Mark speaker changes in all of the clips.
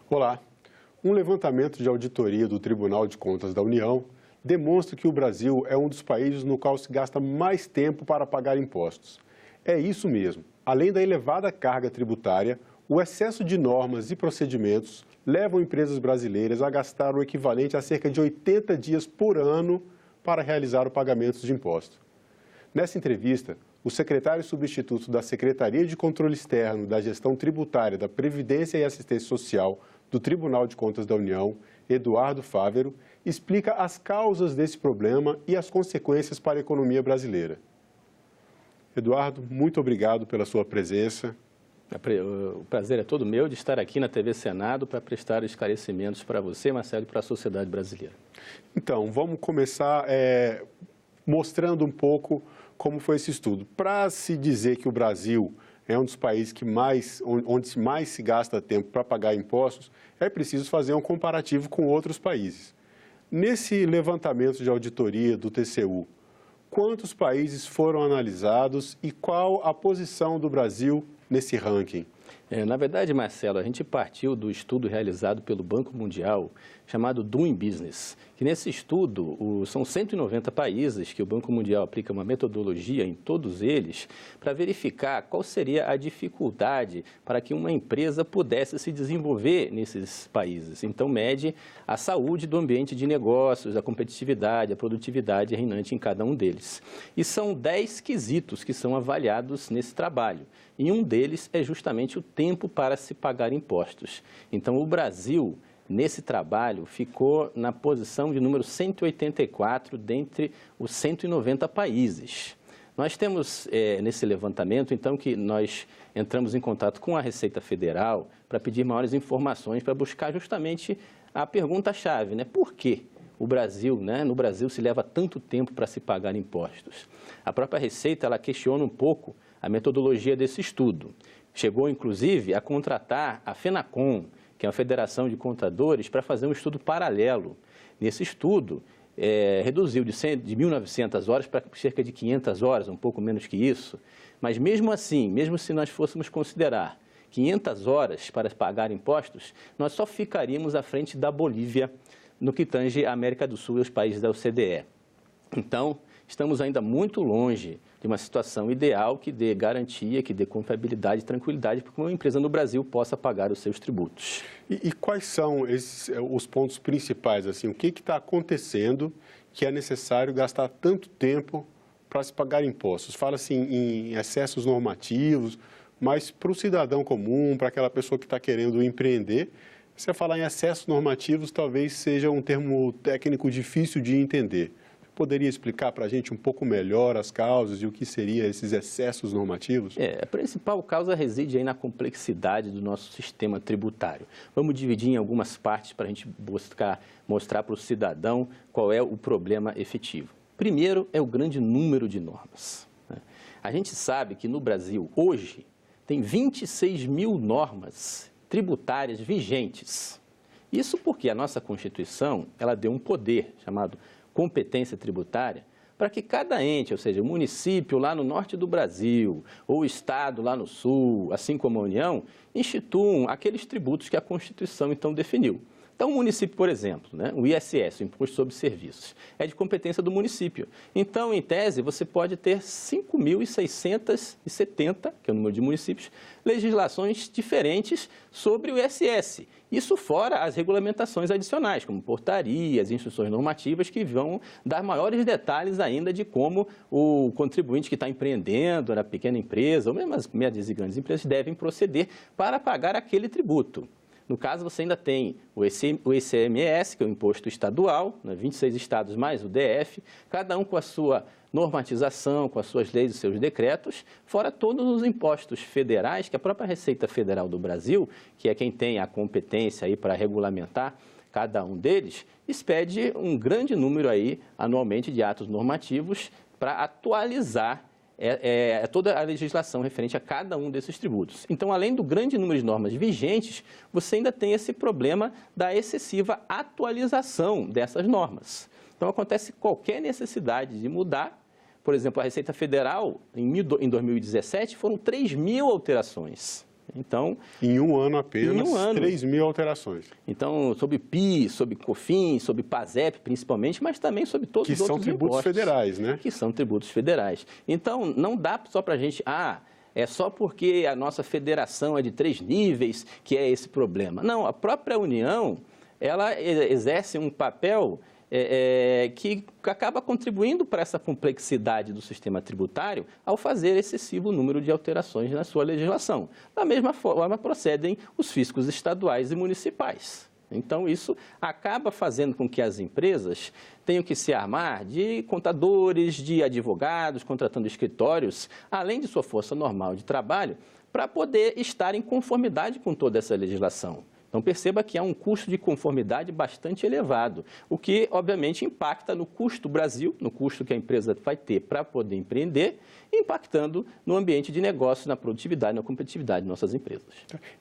Speaker 1: Olá. Um levantamento de auditoria do Tribunal de Contas da União demonstra que o Brasil é um dos países no qual se gasta mais tempo para pagar impostos. É isso mesmo. Além da elevada carga tributária, o excesso de normas e procedimentos levam empresas brasileiras a gastar o equivalente a cerca de 80 dias por ano para realizar o pagamento de impostos. Nessa entrevista, o secretário substituto da Secretaria de Controle Externo da Gestão Tributária da Previdência e Assistência Social do Tribunal de Contas da União, Eduardo Fávero, explica as causas desse problema e as consequências para a economia brasileira. Eduardo, muito obrigado pela sua presença.
Speaker 2: O prazer é todo meu de estar aqui na TV Senado para prestar esclarecimentos para você, Marcelo, e para a sociedade brasileira.
Speaker 1: Então, vamos começar mostrando um pouco como foi esse estudo. Para se dizer que o Brasil é um dos países onde mais se gasta tempo para pagar impostos, é preciso fazer um comparativo com outros países. Nesse levantamento de auditoria do TCU, quantos países foram analisados e qual a posição do Brasil nesse ranking?
Speaker 2: Na verdade, Marcelo, a gente partiu do estudo realizado pelo Banco Mundial, chamado Doing Business, que nesse estudo são 190 países que o Banco Mundial aplica uma metodologia em todos eles para verificar qual seria a dificuldade para que uma empresa pudesse se desenvolver nesses países. Então, mede a saúde do ambiente de negócios, a competitividade, a produtividade reinante em cada um deles. E são 10 quesitos que são avaliados nesse trabalho. E um deles é justamente o tempo para se pagar impostos. Então, o Brasil, nesse trabalho, ficou na posição de número 184 dentre os 190 países. Nós temos, nesse levantamento, então, que nós entramos em contato com a Receita Federal para pedir maiores informações, para buscar justamente a pergunta-chave, né? Por quê? O Brasil, no Brasil se leva tanto tempo para se pagar impostos. A própria Receita, ela questiona um pouco a metodologia desse estudo. Chegou, inclusive, a contratar a FENACON, que é a Federação de Contadores, para fazer um estudo paralelo. Nesse estudo, reduziu de 1.900 horas para cerca de 500 horas, um pouco menos que isso. Mas mesmo assim, mesmo se nós fôssemos considerar 500 horas para pagar impostos, nós só ficaríamos à frente da Bolívia no que tange a América do Sul e os países da OCDE. Então, estamos ainda muito longe de uma situação ideal que dê garantia, que dê confiabilidade e tranquilidade para que uma empresa no Brasil possa pagar os seus tributos.
Speaker 1: E quais são os pontos principais? Assim, o que está acontecendo que é necessário gastar tanto tempo para se pagar impostos? Fala-se em excessos normativos, mas para o cidadão comum, para aquela pessoa que está querendo empreender, você falar em excessos normativos talvez seja um termo técnico difícil de entender. Poderia explicar para a gente um pouco melhor as causas e o que seriam esses excessos normativos?
Speaker 2: A principal causa reside aí na complexidade do nosso sistema tributário. Vamos dividir em algumas partes para a gente mostrar para o cidadão qual é o problema efetivo. Primeiro é o grande número de normas. A gente sabe que no Brasil, hoje, tem 26 mil normas tributárias vigentes. Isso porque a nossa Constituição, ela deu um poder chamado competência tributária, para que cada ente, ou seja, o município lá no norte do Brasil, ou o estado lá no sul, assim como a União, instituam aqueles tributos que a Constituição então definiu. Então, o município, por exemplo, o ISS, o Imposto sobre Serviços, é de competência do município. Então, em tese, você pode ter 5.670, que é o número de municípios, legislações diferentes sobre o ISS. Isso fora as regulamentações adicionais, como portarias, instruções normativas, que vão dar maiores detalhes ainda de como o contribuinte que está empreendendo na pequena empresa, ou mesmo as médias e grandes empresas, devem proceder para pagar aquele tributo. No caso, você ainda tem o ICMS, que é o imposto estadual, 26 estados mais o DF, cada um com a sua normatização, com as suas leis e seus decretos, fora todos os impostos federais que a própria Receita Federal do Brasil, que é quem tem a competência aí para regulamentar cada um deles, expede um grande número aí, anualmente, de atos normativos para atualizar toda a legislação referente a cada um desses tributos. Então, além do grande número de normas vigentes, você ainda tem esse problema da excessiva atualização dessas normas. Então, acontece qualquer necessidade de mudar. Por exemplo, a Receita Federal, em 2017, foram 3.000 alterações. Então,
Speaker 1: em um ano apenas, 3.000 alterações.
Speaker 2: Então, sobre PIS, sobre COFINS, sobre PASEP, principalmente, mas também sobre todos os outros impostos.
Speaker 1: Que são tributos federais, né?
Speaker 2: Que são tributos federais. Então, não dá só para a gente... é só porque a nossa federação é de 3 níveis que é esse problema. Não, a própria União, ela exerce um papel que acaba contribuindo para essa complexidade do sistema tributário ao fazer excessivo número de alterações na sua legislação. Da mesma forma, procedem os fiscos estaduais e municipais. Então, isso acaba fazendo com que as empresas tenham que se armar de contadores, de advogados, contratando escritórios, além de sua força normal de trabalho, para poder estar em conformidade com toda essa legislação. Então, perceba que há um custo de conformidade bastante elevado, o que, obviamente, impacta no custo do Brasil, no custo que a empresa vai ter para poder empreender, impactando no ambiente de negócio, na produtividade, na competitividade de nossas empresas.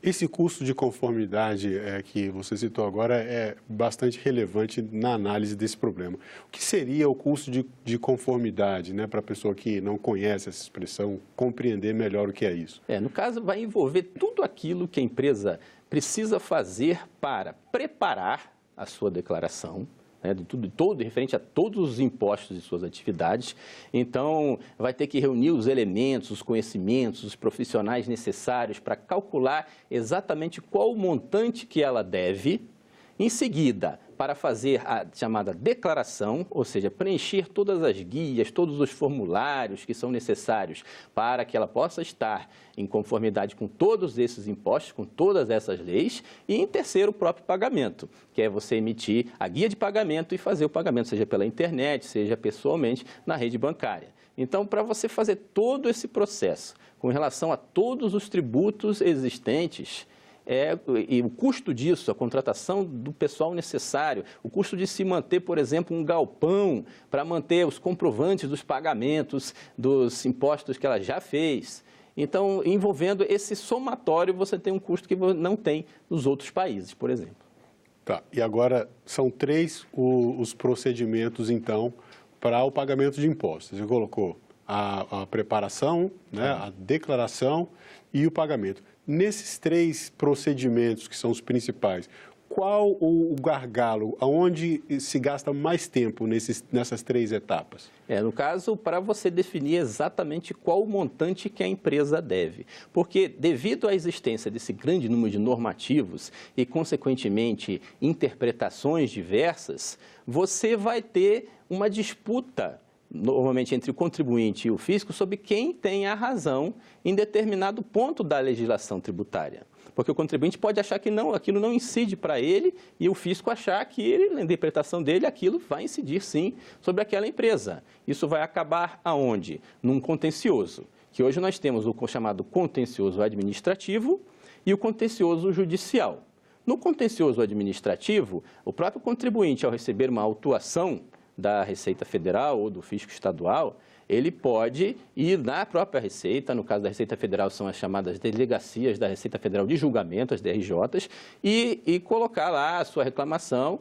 Speaker 1: Esse custo de conformidade que você citou agora é bastante relevante na análise desse problema. O que seria o custo de conformidade, né, para a pessoa que não conhece essa expressão, compreender melhor o que é isso?
Speaker 2: No caso, vai envolver tudo aquilo que a empresa precisa fazer para preparar a sua declaração, de todo referente a todos os impostos de suas atividades. Então, vai ter que reunir os elementos, os conhecimentos, os profissionais necessários para calcular exatamente qual o montante que ela deve. Em seguida, para fazer a chamada declaração, ou seja, preencher todas as guias, todos os formulários que são necessários para que ela possa estar em conformidade com todos esses impostos, com todas essas leis. E, em terceiro, o próprio pagamento, que é você emitir a guia de pagamento e fazer o pagamento, seja pela internet, seja pessoalmente na rede bancária. Então, para você fazer todo esse processo com relação a todos os tributos existentes, e o custo disso, a contratação do pessoal necessário, o custo de se manter, por exemplo, um galpão para manter os comprovantes dos pagamentos dos impostos que ela já fez. Então, envolvendo esse somatório, você tem um custo que não tem nos outros países, por exemplo.
Speaker 1: Tá, e agora são 3 os procedimentos, então, para o pagamento de impostos. Você colocou a preparação, né, a declaração e o pagamento. Nesses 3 procedimentos, que são os principais, qual o gargalo, aonde se gasta mais tempo nessas 3 etapas?
Speaker 2: No caso, para você definir exatamente qual o montante que a empresa deve. Porque, devido à existência desse grande número de normativos e, consequentemente, interpretações diversas, você vai ter uma disputa normalmente entre o contribuinte e o fisco, sobre quem tem a razão em determinado ponto da legislação tributária. Porque o contribuinte pode achar que não, aquilo não incide para ele, e o fisco achar que ele, na interpretação dele, aquilo vai incidir sim sobre aquela empresa. Isso vai acabar aonde? Num contencioso, que hoje nós temos o chamado contencioso administrativo e o contencioso judicial. No contencioso administrativo, o próprio contribuinte, ao receber uma autuação da Receita Federal ou do fisco estadual, ele pode ir na própria Receita, no caso da Receita Federal são as chamadas delegacias da Receita Federal de Julgamento, as DRJs, e colocar lá a sua reclamação,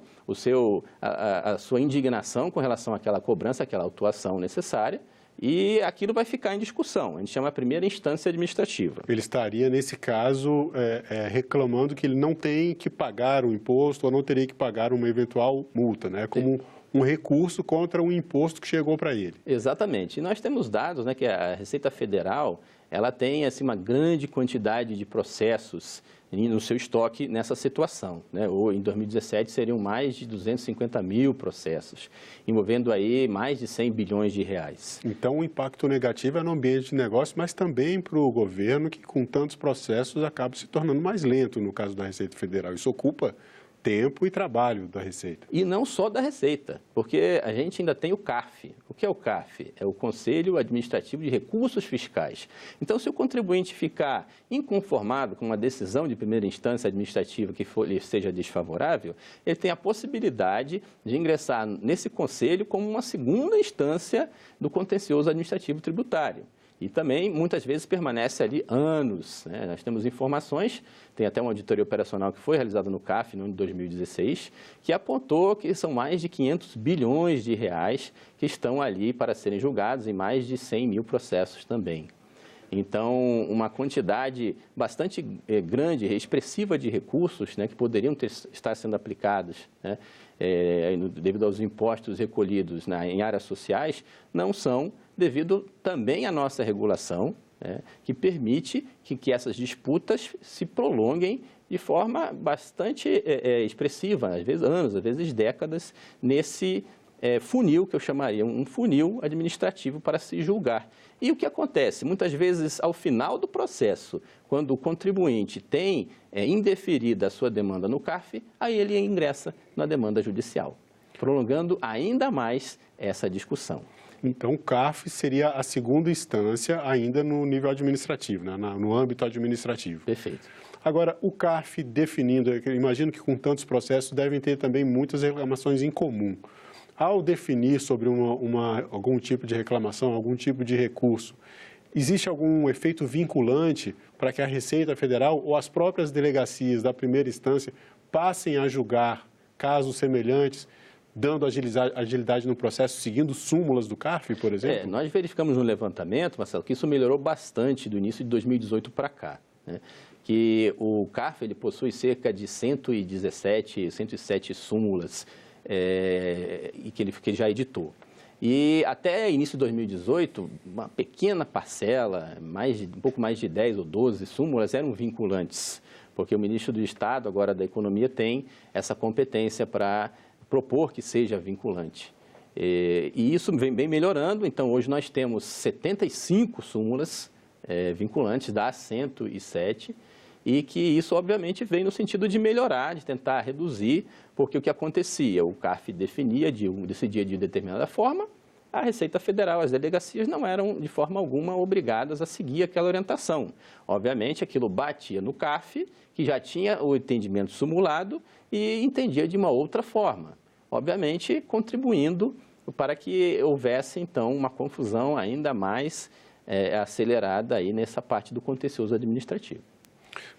Speaker 2: a sua indignação com relação àquela cobrança, àquela autuação necessária, e aquilo vai ficar em discussão. A gente chama a primeira instância administrativa.
Speaker 1: Ele estaria, nesse caso, reclamando que ele não tem que pagar o imposto ou não teria que pagar uma eventual multa, né? Como um recurso contra um imposto que chegou para ele.
Speaker 2: Exatamente. E nós temos dados, né, que a Receita Federal ela tem assim, uma grande quantidade de processos no seu estoque nessa situação, né? Em 2017 seriam mais de 250 mil processos, envolvendo aí mais de 100 bilhões de reais.
Speaker 1: Então o impacto negativo é no ambiente de negócio, mas também para o governo que com tantos processos acaba se tornando mais lento no caso da Receita Federal. Isso ocupa tempo e trabalho da Receita.
Speaker 2: E não só da Receita, porque a gente ainda tem o CARF. O que é o CARF? É o Conselho Administrativo de Recursos Fiscais. Então, se o contribuinte ficar inconformado com uma decisão de primeira instância administrativa que lhe seja desfavorável, ele tem a possibilidade de ingressar nesse conselho como uma segunda instância do contencioso administrativo tributário. E também, muitas vezes, permanece ali anos, né? Nós temos informações, tem até uma auditoria operacional que foi realizada no CAF, no ano de 2016, que apontou que são mais de 500 bilhões de reais que estão ali para serem julgados em mais de 100 mil processos também. Então, uma quantidade bastante grande, expressiva de recursos, né, que poderiam estar sendo aplicados, né, devido aos impostos recolhidos em áreas sociais, não são, devido também à nossa regulação, né, que permite que essas disputas se prolonguem de forma bastante expressiva, às vezes anos, às vezes décadas, nesse funil, que eu chamaria um funil administrativo para se julgar. E o que acontece? Muitas vezes, ao final do processo, quando o contribuinte tem indeferida a sua demanda no CARF, aí ele ingressa na demanda judicial, prolongando ainda mais essa discussão.
Speaker 1: Então, o CARF seria a segunda instância ainda no nível administrativo, né? No âmbito administrativo.
Speaker 2: Perfeito.
Speaker 1: Agora, o CARF definindo, eu imagino que com tantos processos devem ter também muitas reclamações em comum. Ao definir sobre algum tipo de reclamação, algum tipo de recurso, existe algum efeito vinculante para que a Receita Federal ou as próprias delegacias da primeira instância passem a julgar casos semelhantes, dando agilidade no processo, seguindo súmulas do CARF, por exemplo?
Speaker 2: Nós verificamos no levantamento, Marcelo, que isso melhorou bastante do início de 2018 para cá, né? Que o CARF ele possui cerca de 117 súmulas, e que ele já editou. E até início de 2018, uma pequena parcela, um pouco mais de 10 ou 12 súmulas eram vinculantes, porque o ministro do Estado, agora da Economia, tem essa competência para propor que seja vinculante. E isso vem bem melhorando, então hoje nós temos 75 súmulas vinculantes das 107, e que isso, obviamente, vem no sentido de melhorar, de tentar reduzir, porque o que acontecia? O CARF decidia de determinada forma, a Receita Federal, as delegacias não eram, de forma alguma, obrigadas a seguir aquela orientação. Obviamente, aquilo batia no CARF, que já tinha o entendimento simulado e entendia de uma outra forma. Obviamente, contribuindo para que houvesse, então, uma confusão ainda mais acelerada aí nessa parte do contencioso administrativo.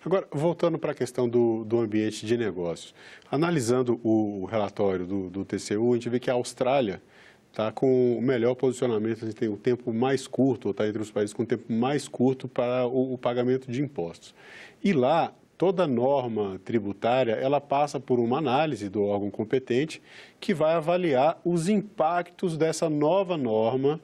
Speaker 1: Agora, voltando para a questão do ambiente de negócios, analisando o relatório do TCU, a gente vê que a Austrália está com o melhor posicionamento, a gente tem o tempo mais curto, ou está entre os países com o tempo mais curto para o pagamento de impostos. E lá, toda norma tributária, ela passa por uma análise do órgão competente que vai avaliar os impactos dessa nova norma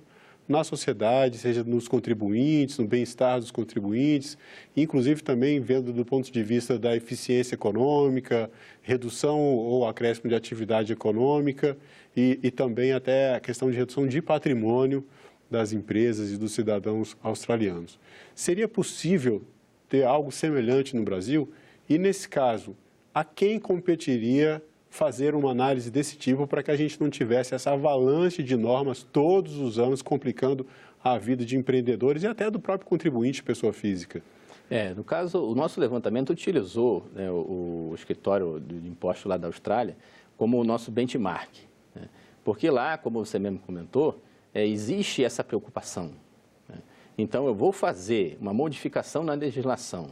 Speaker 1: na sociedade, seja nos contribuintes, no bem-estar dos contribuintes, inclusive também vendo do ponto de vista da eficiência econômica, redução ou acréscimo de atividade econômica e também até a questão de redução de patrimônio das empresas e dos cidadãos australianos. Seria possível ter algo semelhante no Brasil? E, nesse caso, a quem competiria fazer uma análise desse tipo para que a gente não tivesse essa avalanche de normas todos os anos complicando a vida de empreendedores e até do próprio contribuinte, pessoa física?
Speaker 2: No caso, o nosso levantamento utilizou, né, o escritório de impostos lá da Austrália como o nosso benchmark, né? Porque lá, como você mesmo comentou, existe essa preocupação, né? Então, eu vou fazer uma modificação na legislação.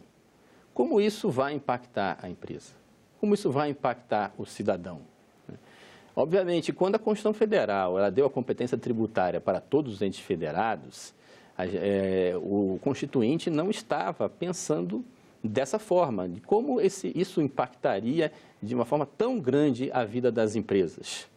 Speaker 2: Como isso vai impactar a empresa? Como isso vai impactar o cidadão? Obviamente, quando a Constituição Federal ela deu a competência tributária para todos os entes federados, o constituinte não estava pensando dessa forma, de como isso impactaria de uma forma tão grande a vida das empresas.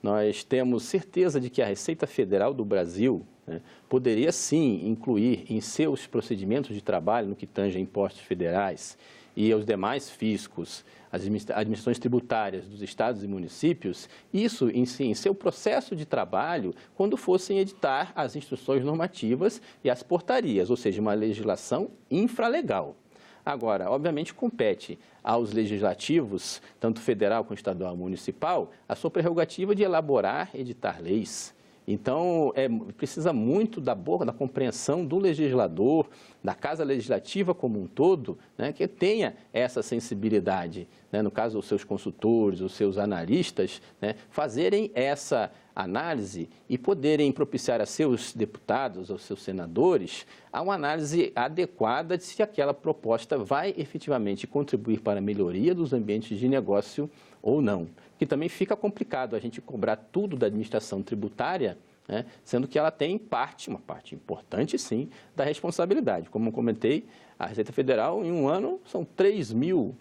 Speaker 2: Nós temos certeza de que a Receita Federal do Brasil, né, poderia sim incluir em seus procedimentos de trabalho, no que tange a impostos federais e aos demais fiscos, as administrações tributárias dos estados e municípios, isso em seu processo de trabalho, quando fossem editar as instruções normativas e as portarias, ou seja, uma legislação infralegal. Agora, obviamente, compete aos legislativos, tanto federal como estadual e municipal, a sua prerrogativa de elaborar, editar leis. Então, precisa muito da compreensão do legislador, da Casa Legislativa como um todo, né, que tenha essa sensibilidade, né, no caso, os seus consultores, os seus analistas, né, fazerem essa análise e poderem propiciar a seus deputados, aos seus senadores, a uma análise adequada de se aquela proposta vai efetivamente contribuir para a melhoria dos ambientes de negócio ou não. Que também fica complicado a gente cobrar tudo da administração tributária, né, sendo que ela tem uma parte importante, sim, da responsabilidade. Como eu comentei, a Receita Federal, em um ano, são 3.000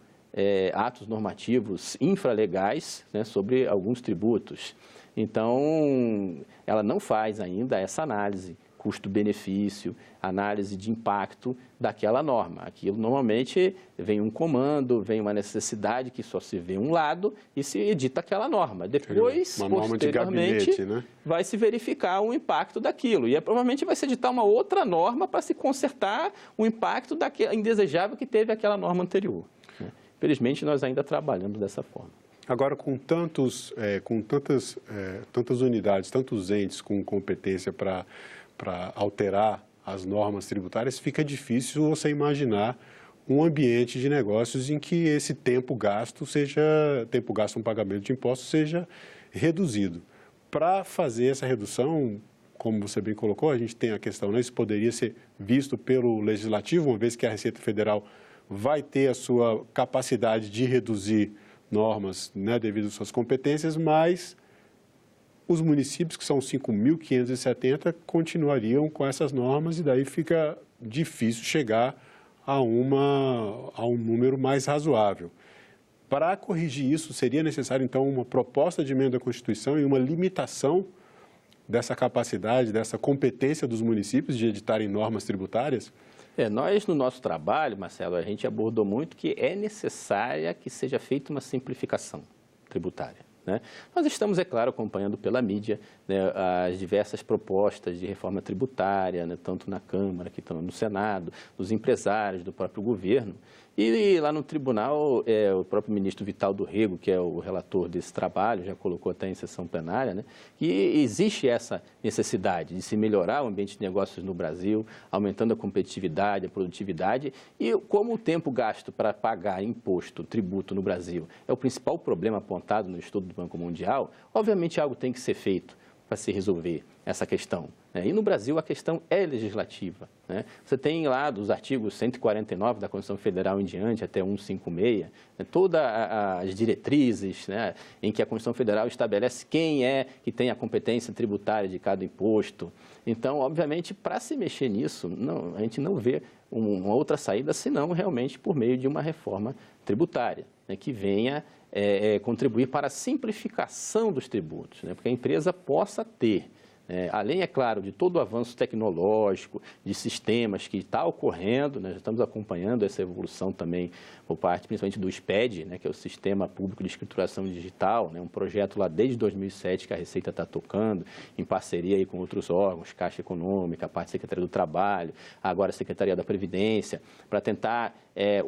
Speaker 2: atos normativos infralegais, né, sobre alguns tributos. Então, ela não faz ainda essa análise, custo-benefício, análise de impacto daquela norma. Aquilo normalmente vem um comando, vem uma necessidade que só se vê um lado e se edita aquela norma. Depois,
Speaker 1: uma norma de gabinete, né?
Speaker 2: Vai se verificar o impacto daquilo. E provavelmente vai se editar uma outra norma para se consertar o impacto indesejável que teve aquela norma anterior. Infelizmente, nós ainda trabalhamos dessa forma.
Speaker 1: Agora, com tantas unidades, tantos entes com competência para alterar as normas tributárias, fica difícil você imaginar um ambiente de negócios em que esse tempo gasto no pagamento de impostos seja reduzido. Para fazer essa redução, como você bem colocou, a gente tem a questão, né, isso poderia ser visto pelo Legislativo, uma vez que a Receita Federal vai ter a sua capacidade de reduzir normas, né, devido às suas competências, mas os municípios, que são 5.570, continuariam com essas normas e daí fica difícil chegar a um número mais razoável. Para corrigir isso, seria necessário, então, uma proposta de emenda à Constituição e uma limitação dessa capacidade, dessa competência dos municípios de editarem normas tributárias?
Speaker 2: Nós, no nosso trabalho, Marcelo, a gente abordou muito que é necessária que seja feita uma simplificação tributária, né? Nós estamos, é claro, acompanhando pela mídia, né, as diversas propostas de reforma tributária, né, tanto na Câmara, que estão no Senado, dos empresários, do próprio governo. E lá no tribunal, o próprio ministro Vital do Rego, que é o relator desse trabalho, já colocou até em sessão plenária, né, que existe essa necessidade de se melhorar o ambiente de negócios no Brasil, aumentando a competitividade, a produtividade. E como o tempo gasto para pagar imposto, tributo no Brasil é o principal problema apontado no estudo do Banco Mundial, obviamente algo tem que ser feito para se resolver essa questão, né? E no Brasil a questão é legislativa, né? Você tem lá dos artigos 149 da Constituição Federal em diante, até 156, né, todas as diretrizes, né, em que a Constituição Federal estabelece quem é que tem a competência tributária de cada imposto. Então, obviamente, para se mexer nisso, a gente não vê uma outra saída, senão realmente por meio de uma reforma tributária, né, que venha contribuir para a simplificação dos tributos, né, porque a empresa possa ter, além, é claro, de todo o avanço tecnológico, de sistemas que está ocorrendo, né, já estamos acompanhando essa evolução também por parte, principalmente do SPED, né, que é o Sistema Público de Escrituração Digital, né, um projeto lá desde 2007 que a Receita está tocando, em parceria aí com outros órgãos, Caixa Econômica, a parte da Secretaria do Trabalho, agora a Secretaria da Previdência, para tentar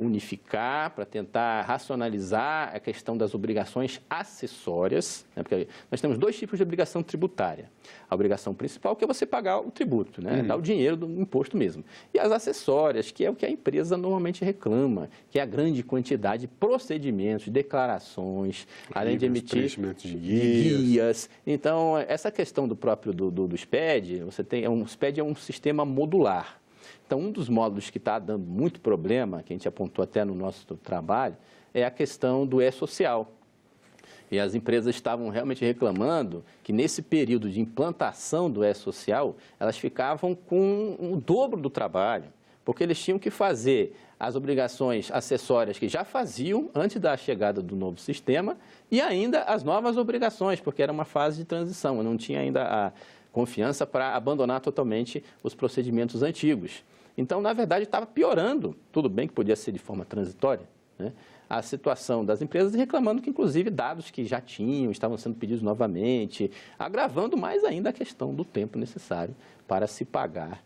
Speaker 2: unificar, para tentar racionalizar a questão das obrigações acessórias, né, porque nós temos dois tipos de obrigação tributária. A obrigação principal, que é você pagar o tributo, né, dar o dinheiro do imposto mesmo. E as acessórias, que é o que a empresa normalmente reclama, que é a grande quantidade de procedimentos, declarações, além de emitir guias. Então, essa questão do próprio do SPED, o SPED é um sistema modular. Então, um dos módulos que está dando muito problema, que a gente apontou até no nosso trabalho, é a questão do E-Social. E as empresas estavam realmente reclamando que nesse período de implantação do E-Social, elas ficavam com o dobro do trabalho, porque eles tinham que fazer as obrigações acessórias que já faziam antes da chegada do novo sistema e ainda as novas obrigações, porque era uma fase de transição, não tinha ainda a confiança para abandonar totalmente os procedimentos antigos. Então, na verdade, estava piorando, tudo bem que podia ser de forma transitória, né, a situação das empresas, reclamando que, inclusive, dados que já tinham estavam sendo pedidos novamente, agravando mais ainda a questão do tempo necessário para se pagar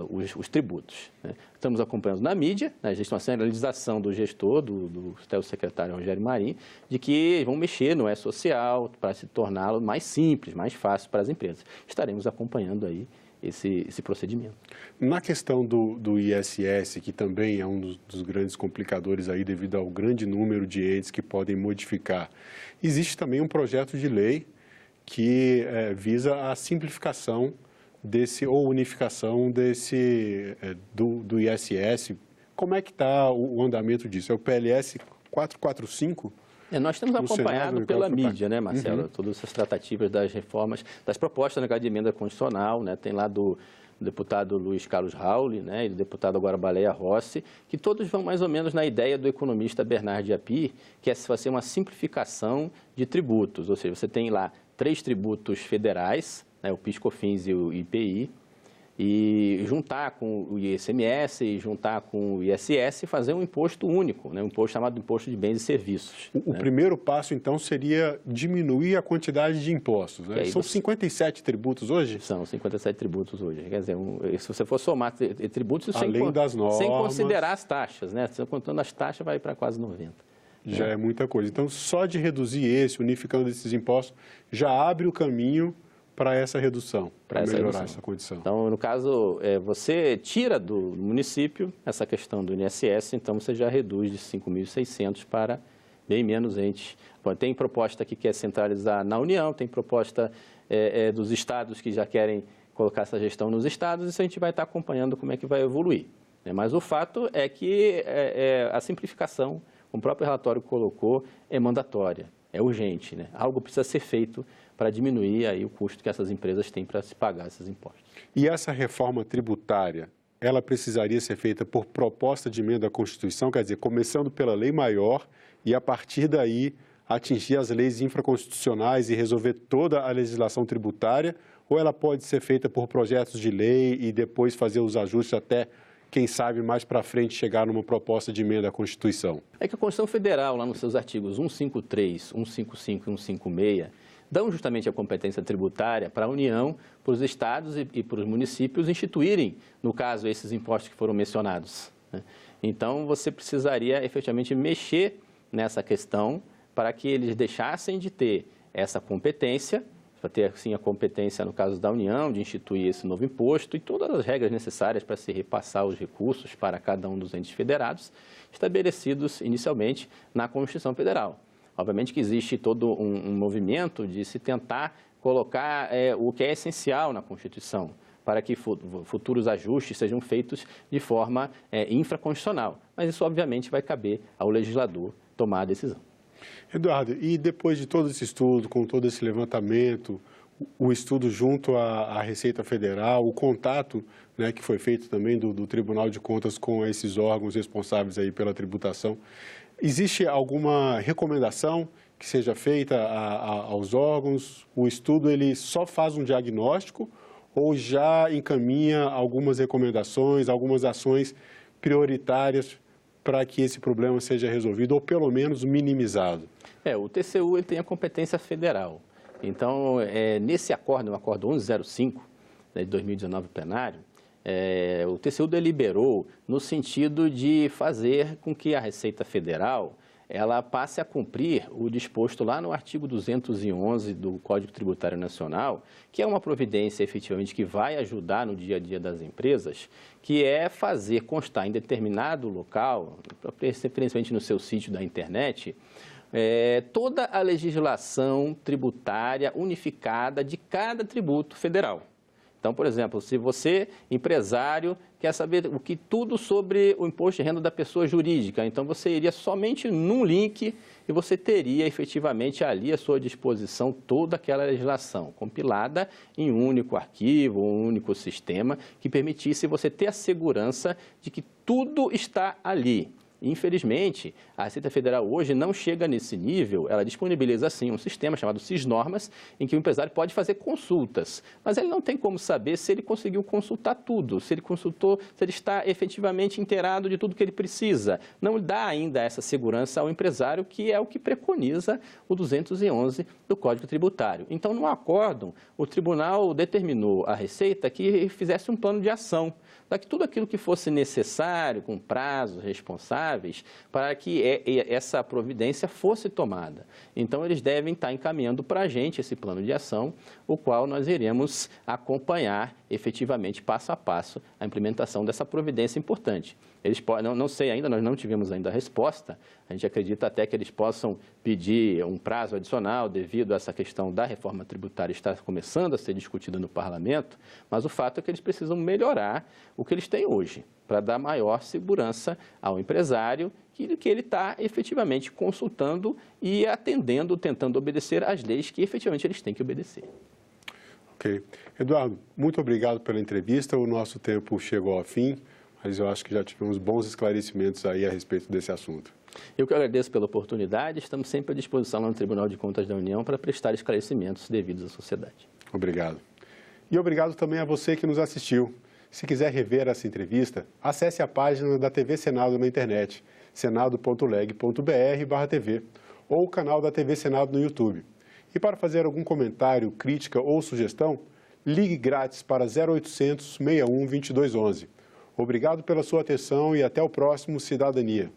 Speaker 2: os tributos, né? Estamos acompanhando na mídia, né? Existe uma sinalização do gestor, do secretário Rogério Marinho, de que vão mexer no E-Social para se torná-lo mais simples, mais fácil para as empresas. Estaremos acompanhando aí esse procedimento.
Speaker 1: Na questão do ISS, que também é um dos grandes complicadores aí devido ao grande número de entes que podem modificar, existe também um projeto de lei que visa a simplificação ou unificação do ISS. Como é que está o andamento disso? É o PLS 445?
Speaker 2: Nós temos acompanhado pela mídia, né, Marcelo?
Speaker 1: Uhum.
Speaker 2: Todas essas tratativas das reformas, das propostas de emenda constitucional, né? Tem lá do deputado Luiz Carlos Rauli, né, e do deputado agora Baleia Rossi, que todos vão mais ou menos na ideia do economista Bernard Api, que é fazer uma simplificação de tributos, ou seja, você tem lá 3 tributos federais, né, o PIS, COFINS e o IPI, e juntar com o ICMS e juntar com o ISS e fazer um imposto único, né? Um imposto chamado Imposto de Bens e Serviços.
Speaker 1: O primeiro passo, então, seria diminuir a quantidade de impostos, né? São 57 tributos hoje?
Speaker 2: São 57 tributos hoje. Quer dizer, se você for somar tributos,
Speaker 1: além das normas,
Speaker 2: sem considerar as taxas, né? Contando as taxas, vai para quase 90.
Speaker 1: Já é muita coisa. Então, só de reduzir unificando esses impostos, já abre o caminho para essa redução, para melhorar essa condição.
Speaker 2: Então, no caso, você tira do município essa questão do INSS, então você já reduz de 5.600 para bem menos entes. Bom, tem proposta que quer centralizar na União, tem proposta dos estados que já querem colocar essa gestão nos estados, isso a gente vai estar acompanhando como é que vai evoluir, né? Mas o fato é que a simplificação, como o próprio relatório colocou, é mandatória, é urgente, né? Algo precisa ser feito para diminuir aí o custo que essas empresas têm para se pagar esses impostos.
Speaker 1: E essa reforma tributária, ela precisaria ser feita por proposta de emenda à Constituição, quer dizer, começando pela lei maior e a partir daí atingir as leis infraconstitucionais e resolver toda a legislação tributária, ou ela pode ser feita por projetos de lei e depois fazer os ajustes até, quem sabe, mais para frente chegar numa proposta de emenda à Constituição?
Speaker 2: É que a Constituição Federal, lá nos seus artigos 153, 155 e 156, dão justamente a competência tributária para a União, para os estados e para os municípios instituírem, no caso, esses impostos que foram mencionados, né? Então, você precisaria efetivamente mexer nessa questão para que eles deixassem de ter essa competência, para ter, sim, a competência, no caso da União, de instituir esse novo imposto e todas as regras necessárias para se repassar os recursos para cada um dos entes federados, estabelecidos inicialmente na Constituição Federal. Obviamente que existe todo um movimento de se tentar colocar o que é essencial na Constituição, para que futuros ajustes sejam feitos de forma infraconstitucional. Mas isso, obviamente, vai caber ao legislador tomar a decisão.
Speaker 1: Eduardo, e depois de todo esse estudo, com todo esse levantamento, o estudo junto à Receita Federal, o contato, né, que foi feito também do Tribunal de Contas com esses órgãos responsáveis aí pela tributação, existe alguma recomendação que seja feita aos órgãos? O estudo ele só faz um diagnóstico ou já encaminha algumas recomendações, algumas ações prioritárias para que esse problema seja resolvido ou pelo menos minimizado?
Speaker 2: O TCU ele tem a competência federal. Então, nesse acordo, o acordo 1105, né, de 2019 plenário, o TCU deliberou no sentido de fazer com que a Receita Federal ela passe a cumprir o disposto lá no artigo 211 do Código Tributário Nacional, que é uma providência efetivamente que vai ajudar no dia a dia das empresas, que é fazer constar em determinado local, principalmente no seu sítio da internet, toda a legislação tributária unificada de cada tributo federal. Então, por exemplo, se você, empresário, quer saber tudo sobre o imposto de renda da pessoa jurídica, então você iria somente num link e você teria efetivamente ali à sua disposição toda aquela legislação compilada em um único arquivo, um único sistema que permitisse você ter a segurança de que tudo está ali. Infelizmente, a Receita Federal hoje não chega nesse nível, ela disponibiliza, sim, um sistema chamado SIS-Normas, em que o empresário pode fazer consultas, mas ele não tem como saber se ele conseguiu consultar tudo, se ele consultou, se ele está efetivamente inteirado de tudo que ele precisa. Não dá ainda essa segurança ao empresário, que é o que preconiza o 211 do Código Tributário. Então, no acórdão, o tribunal determinou à Receita que fizesse um plano de ação, para que tudo aquilo que fosse necessário, com prazos responsáveis, para que essa providência fosse tomada. Então, eles devem estar encaminhando para a gente esse plano de ação, o qual nós iremos acompanhar efetivamente, passo a passo, a implementação dessa providência importante. Eles podem, não sei ainda, nós não tivemos ainda a resposta, a gente acredita até que eles possam pedir um prazo adicional devido a essa questão da reforma tributária estar começando a ser discutida no parlamento, mas o fato é que eles precisam melhorar o que eles têm hoje, para dar maior segurança ao empresário que ele está efetivamente consultando e atendendo, tentando obedecer às leis que efetivamente eles têm que obedecer.
Speaker 1: Ok. Eduardo, muito obrigado pela entrevista, o nosso tempo chegou ao fim, mas eu acho que já tivemos bons esclarecimentos aí a respeito desse assunto.
Speaker 2: Eu que agradeço pela oportunidade, estamos sempre à disposição lá no Tribunal de Contas da União para prestar esclarecimentos devidos à sociedade.
Speaker 1: Obrigado. E obrigado também a você que nos assistiu. Se quiser rever essa entrevista, acesse a página da TV Senado na internet, senado.leg.br/TV, ou o canal da TV Senado no YouTube. E para fazer algum comentário, crítica ou sugestão, ligue grátis para 0800 61 2211. Obrigado pela sua atenção e até o próximo Cidadania.